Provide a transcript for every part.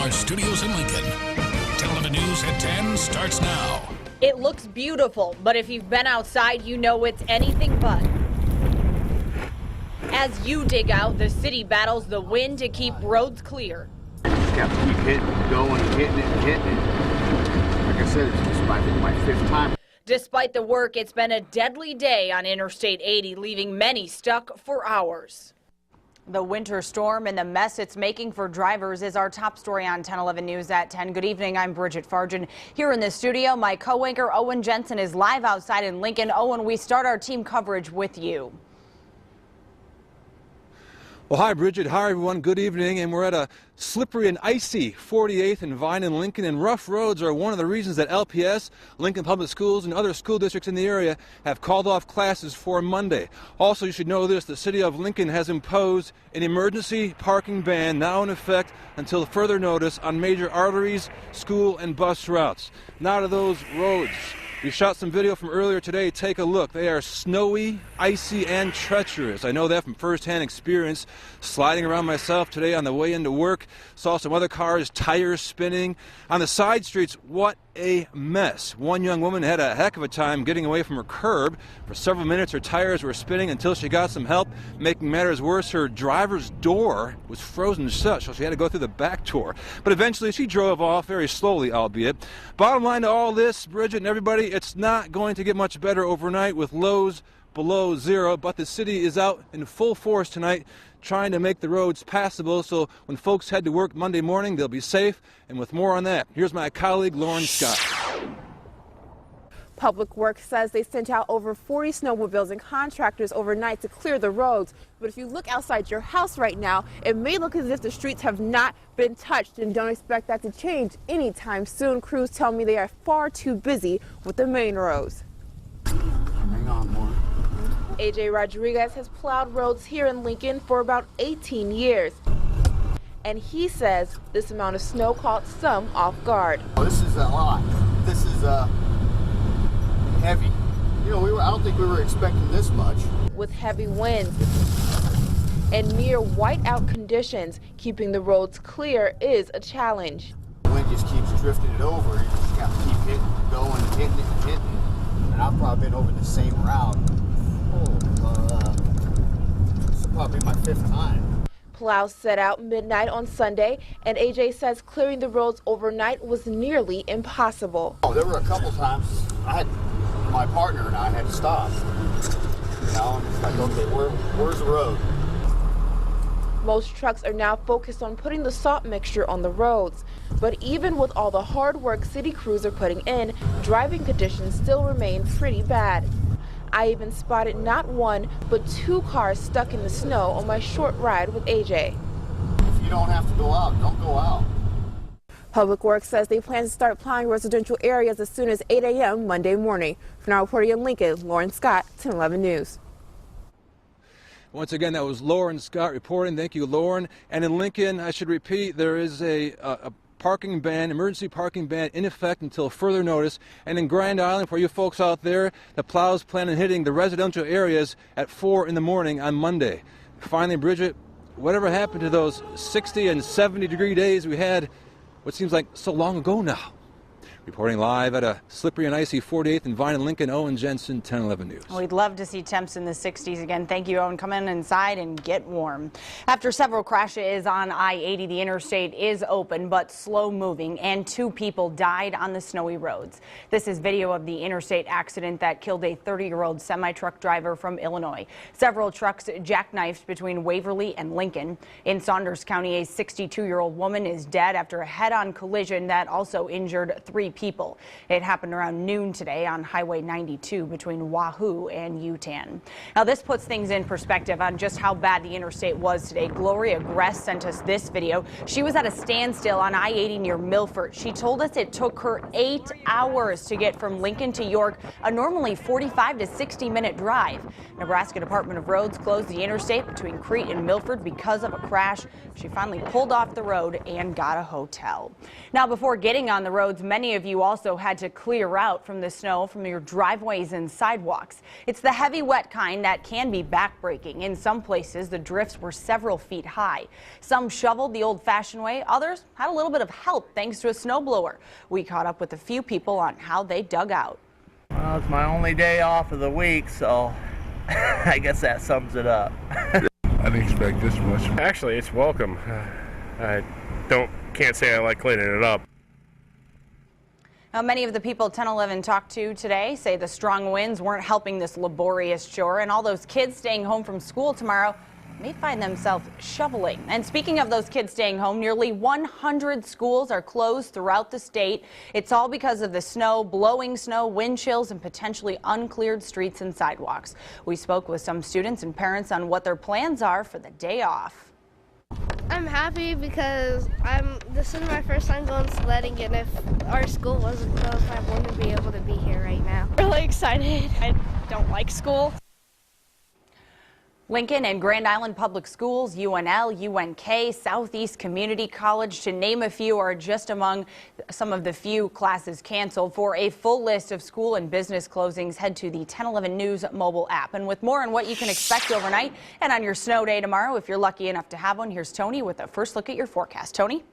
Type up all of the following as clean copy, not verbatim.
our studios in Lincoln. 1011 News at 10 starts now. It looks beautiful, but if you've been outside, you know it's anything but. As you dig out, the city battles the wind to keep roads clear. Just got to keep hitting, going, hitting it. Like I said, it's just my fifth time. Despite the work, it's been a deadly day on Interstate 80, leaving many stuck for hours. The winter storm and the mess it's making for drivers is our top story on 1011 News at 10. Good evening, I'm Bridget Farjan. Here in the studio, my co-anchor Owen Jensen is live outside in Lincoln. Owen, we start our team coverage with you. Well, hi, Bridget. Hi, everyone. Good evening. And we're at a slippery and icy 48th and Vine in Lincoln. And rough roads are one of the reasons that LPS, Lincoln Public Schools, and other school districts in the area have called off classes for Monday. Also, you should know this. The city of Lincoln has imposed an emergency parking ban now in effect until further notice on major arteries, school, and bus routes. Now to those roads. We shot some video from earlier today. Take a look. They are snowy, icy, and treacherous. I know that from firsthand experience. Sliding around myself today on the way into work. Saw some other cars, tires spinning. On the side streets, what a mess. One young woman had a heck of a time getting away from her curb. For several minutes, her tires were spinning until she got some help. Making matters worse, her driver's door was frozen shut, so she had to go through the back door. But eventually, she drove off, very slowly, albeit. Bottom line to all this, Bridget and everybody, it's not going to get much better overnight with lows below zero, but the city is out in full force tonight trying to make the roads passable so when folks head to work Monday morning, they'll be safe. And with more on that, here's my colleague Lauren Scott. Public Works says they sent out over 40 snowmobiles and contractors overnight to clear the roads. But if you look outside your house right now, it may look as if the streets have not been touched, and don't expect that to change anytime soon. Crews tell me they are far too busy with the main roads. Hang on, more. AJ Rodriguez has plowed roads here in Lincoln for about 18 years. And he says this amount of snow caught some off guard. Oh, this is a lot. This is heavy. You know, I don't think we were expecting this much. With heavy winds and near whiteout conditions, keeping the roads clear is a challenge. The wind just keeps drifting it over. You just got to keep hitting, going, hitting. And I've probably been over the same route. This will probably be my fifth time. Plows set out midnight on Sunday, and AJ says clearing the roads overnight was nearly impossible. Oh, there were a couple times my partner and I had to stop. You know, it's like, okay, where's the road? Most trucks are now focused on putting the salt mixture on the roads. But even with all the hard work city crews are putting in, driving conditions still remain pretty bad. I even spotted not one, but two cars stuck in the snow on my short ride with AJ. If you don't have to go out, don't go out. Public Works says they plan to start plowing residential areas as soon as 8 a.m. Monday morning. For now, reporting in Lincoln, Lauren Scott, 1011 News. Once again, that was Lauren Scott reporting. Thank you, Lauren. And in Lincoln, I should repeat, there is a parking ban, emergency parking ban in effect until further notice. And in Grand Island, for you folks out there, the plows plan on hitting the residential areas at 4 in the morning on Monday. Finally, Bridget, whatever happened to those 60 and 70 degree days we had what seems like so long ago now? Reporting live at a slippery and icy 48th and Vine in Lincoln, Owen Jensen, 1011 News. We'd love to see temps in the 60s again. Thank you, Owen. Come inside and get warm. After several crashes on I-80, the interstate is open but slow moving, and 2 people died on the snowy roads. This is video of the interstate accident that killed a 30-year-old semi-truck driver from Illinois. Several trucks jackknifed between Waverly and Lincoln. In Saunders County, a 62-year-old woman is dead after a head-on collision that also injured 3 people. It happened around noon today on Highway 92 between Wahoo and Utan. Now, this puts things in perspective on just how bad the interstate was today. Gloria Gress sent us this video. She was at a standstill on I-80 near Milford. She told us it took her 8 hours to get from Lincoln to York, a normally 45 to 60-minute drive. Nebraska Department of Roads closed the interstate between Crete and Milford because of a crash. She finally pulled off the road and got a hotel. Now, before getting on the roads, many of you also had to clear out from the snow from your driveways and sidewalks. It's the heavy, wet kind that can be backbreaking. In some places, the drifts were several feet high. Some shoveled the old-fashioned way. Others had a little bit of help thanks to a snowblower. We caught up with a few people on how they dug out. Well, it's my only day off of the week, so I guess that sums it up. I didn't expect this much. Actually, it's welcome. I can't say I like cleaning it up. Now, many of the people 1011 talked to today say the strong winds weren't helping this laborious chore, and all those kids staying home from school tomorrow may find themselves shoveling. And speaking of those kids staying home, nearly 100 schools are closed throughout the state. It's all because of the snow, blowing snow, wind chills, and potentially uncleared streets and sidewalks. We spoke with some students and parents on what their plans are for the day off. I'm happy because this is my first time going sledding, and if our school wasn't closed, I wouldn't be able to be here right now. Really excited. I don't like school. Lincoln and Grand Island Public Schools, UNL, UNK, Southeast Community College, to name a few, are just among some of the few classes canceled. For a full list of school and business closings, head to the 1011 News mobile app. And with more on what you can expect overnight and on your snow day tomorrow, if you're lucky enough to have one, here's Tony with a first look at your forecast. Tony?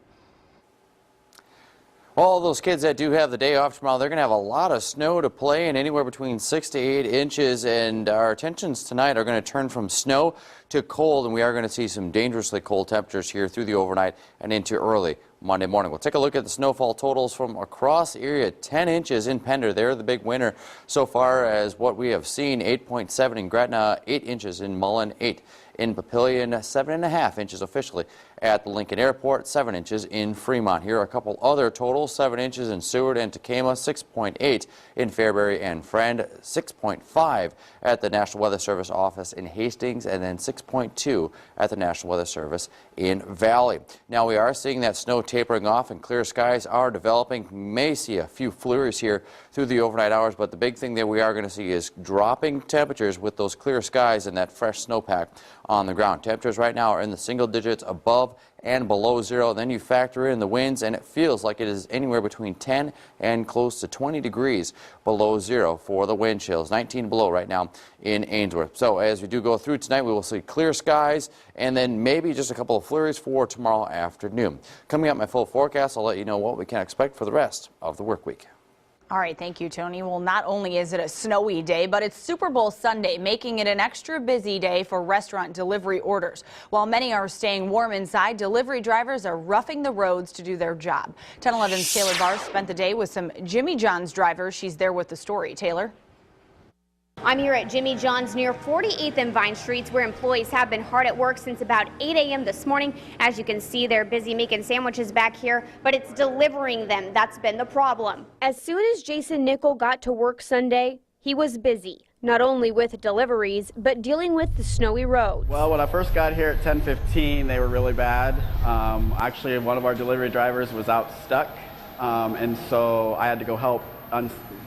All those kids that do have the day off tomorrow, they're going to have a lot of snow to play in, anywhere between 6 to 8 inches. And our attentions tonight are going to turn from snow to cold, and we are going to see some dangerously cold temperatures here through the overnight and into early Monday morning. We'll take a look at the snowfall totals from across the area. 10 inches in Pender. They're the big winner so far as what we have seen. 8.7 in Gretna, 8 inches in Mullen, 8 in Papillion, 7.5 inches officially at the Lincoln Airport, 7 inches in Fremont. Here are a couple other totals: 7 inches in Seward and Tacoma, 6.8 in Fairbury and Friend, 6.5 at the National Weather Service office in Hastings, and then 6.2 at the National Weather Service in Valley. Now we are seeing that snow tapering off and clear skies are developing. We may see a few flurries here through the overnight hours, but the big thing that we are going to see is dropping temperatures with those clear skies and that fresh snowpack on the ground. Temperatures right now are in the single digits, above and below zero. Then you factor in the winds, and it feels like it is anywhere between 10 and close to 20 degrees below zero for the wind chills. 19 below right now in Ainsworth. So as we do go through tonight, we will see clear skies and then maybe just a couple of flurries for tomorrow afternoon. Coming up, my full forecast, I'll let you know what we can expect for the rest of the work week. All right, thank you, Tony. Well, not only is it a snowy day, but it's Super Bowl Sunday, making it an extra busy day for restaurant delivery orders. While many are staying warm inside, delivery drivers are roughing the roads to do their job. 1011's Taylor Barr spent the day with some Jimmy John's drivers. She's there with the story. Taylor? I'm here at Jimmy John's near 48th and Vine Streets, where employees have been hard at work since about 8 a.m. this morning. As you can see, they're busy making sandwiches back here, but it's delivering them that's been the problem. As soon as Jason Nickel got to work Sunday, he was busy, not only with deliveries, but dealing with the snowy roads. Well, when I first got here at 10:15, they were really bad. Actually, one of our delivery drivers was out stuck, and so I had to go help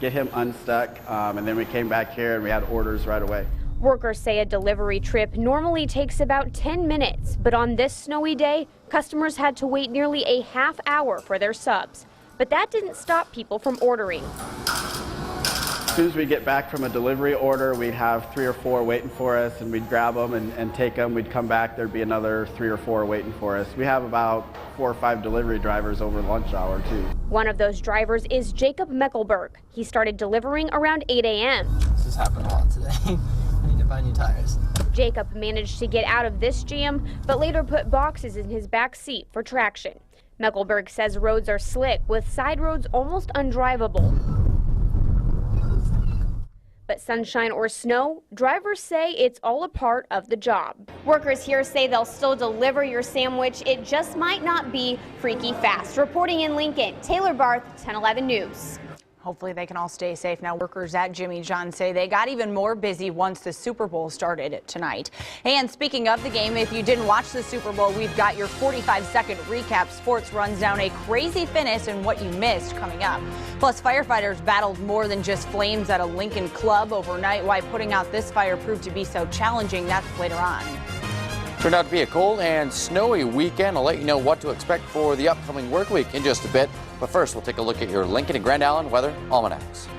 get him unstuck, and then we came back here and we had orders right away. Workers say a delivery trip normally takes about 10 minutes, but on this snowy day, customers had to wait nearly a half hour for their subs. But that didn't stop people from ordering. As soon as we get back from a delivery order, we'd have 3 or 4 waiting for us, and we'd grab them and take them. We'd come back, there'd be another 3 or 4 waiting for us. We have about 4 or 5 delivery drivers over lunch hour, too. One of ththose drivers is Jacob Meckelberg. He started delivering around 8 a.m. This has happened a lot today. I need to buy new tires. Jacob managed to get out of this jam, but later put boxes in his back seat for traction. Meckelberg says roads are slick, with side roads almost undrivable. But sunshine or snow, drivers say it's all a part of the job. Workers here say they'll still deliver your sandwich. It just might not be freaky fast. Reporting in Lincoln, Taylor Barth, 1011 News. Hopefully they can all stay safe. Now, workers at Jimmy John's say they got even more busy once the Super Bowl started tonight. And speaking of the game, if you didn't watch the Super Bowl, we've got your 45-second recap. Sports runs down a crazy finish and what you missed coming up. Plus, firefighters battled more than just flames at a Lincoln club overnight. Why putting out this fire proved to be so challenging, that's later on. Turned out to be a cold and snowy weekend. I'll let you know what to expect for the upcoming work week in just a bit. But first, we'll take a look at your Lincoln and Grand Island weather almanacs.